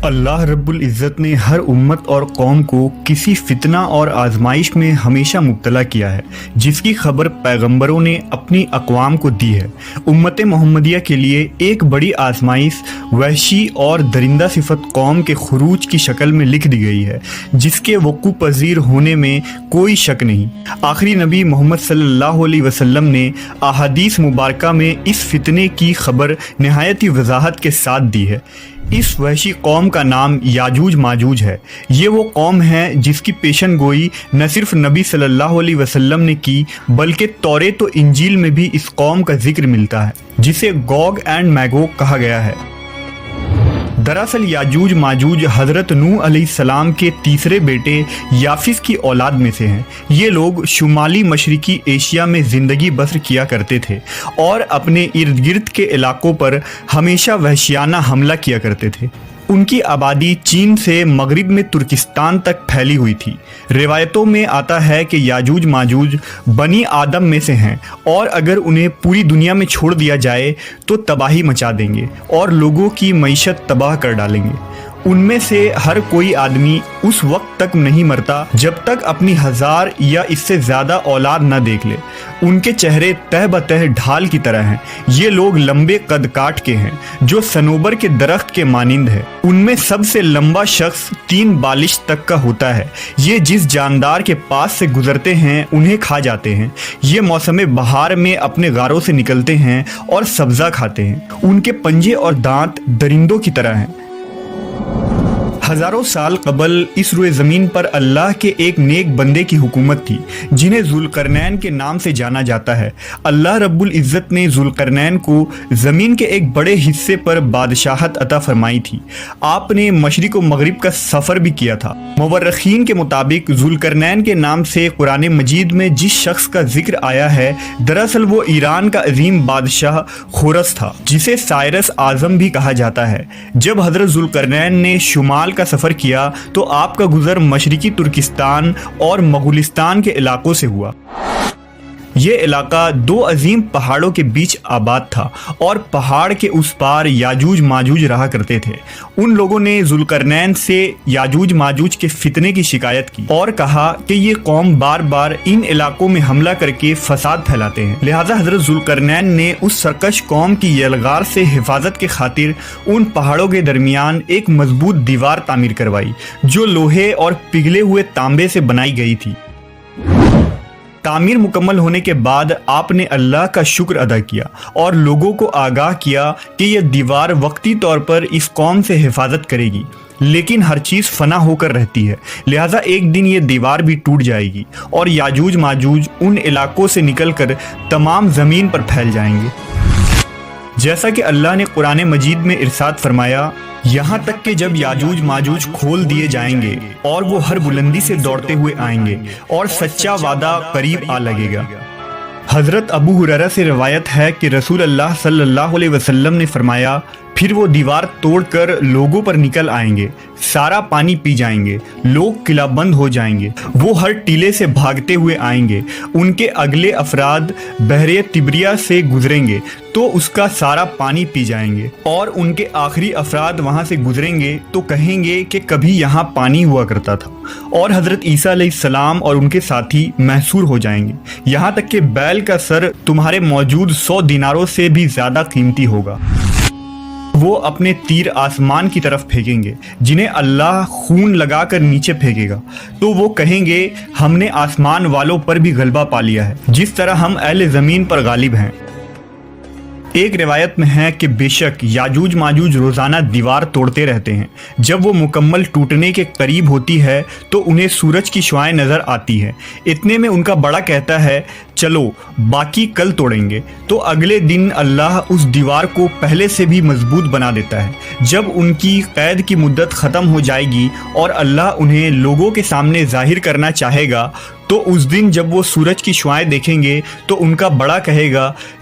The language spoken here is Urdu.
اللہ رب العزت نے ہر امت اور قوم کو کسی فتنہ اور آزمائش میں ہمیشہ مبتلا کیا ہے، جس کی خبر پیغمبروں نے اپنی اقوام کو دی ہے۔ امت محمدیہ کے لیے ایک بڑی آزمائش وحشی اور درندہ صفت قوم کے خروج کی شکل میں لکھ دی گئی ہے، جس کے وقوع پذیر ہونے میں کوئی شک نہیں۔ آخری نبی محمد صلی اللہ علیہ وسلم نے احادیث مبارکہ میں اس فتنے کی خبر نہایت ہی وضاحت کے ساتھ دی ہے۔ اس وحشی قوم کا نام یاجوج ماجوج ہے۔ یہ وہ قوم ہے جس کی پیشن گوئی نہ صرف نبی صلی اللہ علیہ وسلم نے کی، بلکہ توریت و انجیل میں بھی اس قوم کا ذکر ملتا ہے، جسے گوگ اینڈ میگوگ کہا گیا ہے۔ دراصل یاجوج ماجوج حضرت نوح علیہ السلام کے تیسرے بیٹے یافس کی اولاد میں سے ہیں۔ یہ لوگ شمالی مشرقی ایشیا میں زندگی بسر کیا کرتے تھے اور اپنے ارد گرد کے علاقوں پر ہمیشہ وحشیانہ حملہ کیا کرتے تھے۔ ان کی آبادی چین سے مغرب میں ترکستان تک پھیلی ہوئی تھی۔ روایتوں میں آتا ہے کہ یاجوج ماجوج بنی آدم میں سے ہیں، اور اگر انہیں پوری دنیا میں چھوڑ دیا جائے تو تباہی مچا دیں گے اور لوگوں کی معیشت تباہ کر ڈالیں گے۔ ان میں سے ہر کوئی آدمی اس وقت تک نہیں مرتا جب تک اپنی 1000 یا اس سے زیادہ اولاد نہ دیکھ لے۔ ان کے چہرے تہ بتہ ڈھال کی طرح ہیں۔ یہ لوگ لمبے قد کاٹ کے ہیں جو صنوبر کے درخت کے مانند ہے۔ ان میں سب سے لمبا شخص 3 بالش تک کا ہوتا ہے۔ یہ جس جاندار کے پاس سے گزرتے ہیں انہیں کھا جاتے ہیں۔ یہ موسم بہار میں اپنے غاروں سے نکلتے ہیں اور سبزہ کھاتے ہیں۔ ان کے پنجے اور دانت درندوں کی طرح ہیں۔ ہزاروں سال قبل اس روئے زمین پر اللہ کے ایک نیک بندے کی حکومت تھی، جنہیں ذوالقرنین کے نام سے جانا جاتا ہے۔ اللہ رب العزت نے ذوالقرنین کو زمین کے ایک بڑے حصے پر بادشاہت عطا فرمائی تھی۔ آپ نے مشرق و مغرب کا سفر بھی کیا تھا۔ مورخین کے مطابق ذوالقرنین کے نام سے قرآن مجید میں جس شخص کا ذکر آیا ہے، دراصل وہ ایران کا عظیم بادشاہ خورس تھا، جسے سائرس اعظم بھی کہا جاتا ہے۔ جب حضرت ذوالقرنین نے شمال کا سفر کیا تو آپ کا گزر مشرقی ترکستان اور مغولستان کے علاقوں سے ہوا۔ یہ علاقہ 2 عظیم پہاڑوں کے بیچ آباد تھا، اور پہاڑ کے اس پار یاجوج ماجوج رہا کرتے تھے۔ ان لوگوں نے ذوالقرنین سے یاجوج ماجوج کے فتنے کی شکایت کی اور کہا کہ یہ قوم بار بار ان علاقوں میں حملہ کر کے فساد پھیلاتے ہیں۔ لہٰذا حضرت ذوالقرنین نے اس سرکش قوم کی یلغار سے حفاظت کے خاطر ان پہاڑوں کے درمیان ایک مضبوط دیوار تعمیر کروائی، جو لوہے اور پگھلے ہوئے تانبے سے بنائی گئی تھی۔ تعمیر مکمل ہونے کے بعد آپ نے اللہ کا شکر ادا کیا اور لوگوں کو آگاہ کیا کہ یہ دیوار وقتی طور پر اس قوم سے حفاظت کرے گی، لیکن ہر چیز فنا ہو کر رہتی ہے، لہٰذا ایک دن یہ دیوار بھی ٹوٹ جائے گی اور یاجوج ماجوج ان علاقوں سے نکل کر تمام زمین پر پھیل جائیں گے۔ جیسا کہ اللہ نے قرآن مجید میں ارشاد فرمایا، یہاں تک کہ جب یاجوج ماجوج کھول دیے جائیں گے اور وہ ہر بلندی سے دوڑتے ہوئے آئیں گے اور سچا وعدہ قریب آ لگے گا۔ حضرت ابو ہریرہ سے روایت ہے کہ رسول اللہ صلی اللہ علیہ وسلم نے فرمایا، پھر وہ دیوار توڑ کر لوگوں پر نکل آئیں گے، سارا پانی پی جائیں گے، لوگ قلعہ بند ہو جائیں گے، وہ ہر ٹیلے سے بھاگتے ہوئے آئیں گے، ان کے اگلے افراد بحر تبریہ سے گزریں گے تو اس کا سارا پانی پی جائیں گے، اور ان کے آخری افراد وہاں سے گزریں گے تو کہیں گے کہ کبھی یہاں پانی ہوا کرتا تھا، اور حضرت عیسیٰ علیہ السلام اور ان کے ساتھی محصور ہو جائیں گے، یہاں تک کہ بیل کا سر تمہارے موجود 100 دیناروں سے بھی زیادہ قیمتی ہوگا۔ وہ اپنے تیر آسمان کی طرف پھینکیں گے، جنہیں اللہ خون لگا کر نیچے پھینکے گا، تو وہ کہیں گے ہم نے آسمان والوں پر بھی غلبہ پا لیا ہے، جس طرح ہم اہل زمین پر غالب ہیں۔ ایک روایت میں ہے کہ بے شک یاجوج ماجوج روزانہ دیوار توڑتے رہتے ہیں۔ جب وہ مکمل ٹوٹنے کے قریب ہوتی ہے تو انہیں سورج کی شعاعیں نظر آتی ہیں۔ اتنے میں ان کا بڑا کہتا ہے، چلو باقی کل توڑیں گے، تو اگلے دن اللہ اس دیوار کو پہلے سے بھی مضبوط بنا دیتا ہے۔ جب ان کی قید کی مدت ختم ہو جائے گی اور اللہ انہیں لوگوں کے سامنے ظاہر کرنا چاہے گا، تو اس دن جب وہ سورج کی شعاعیں دیکھیں گے تو ان کا بڑا کہے گا،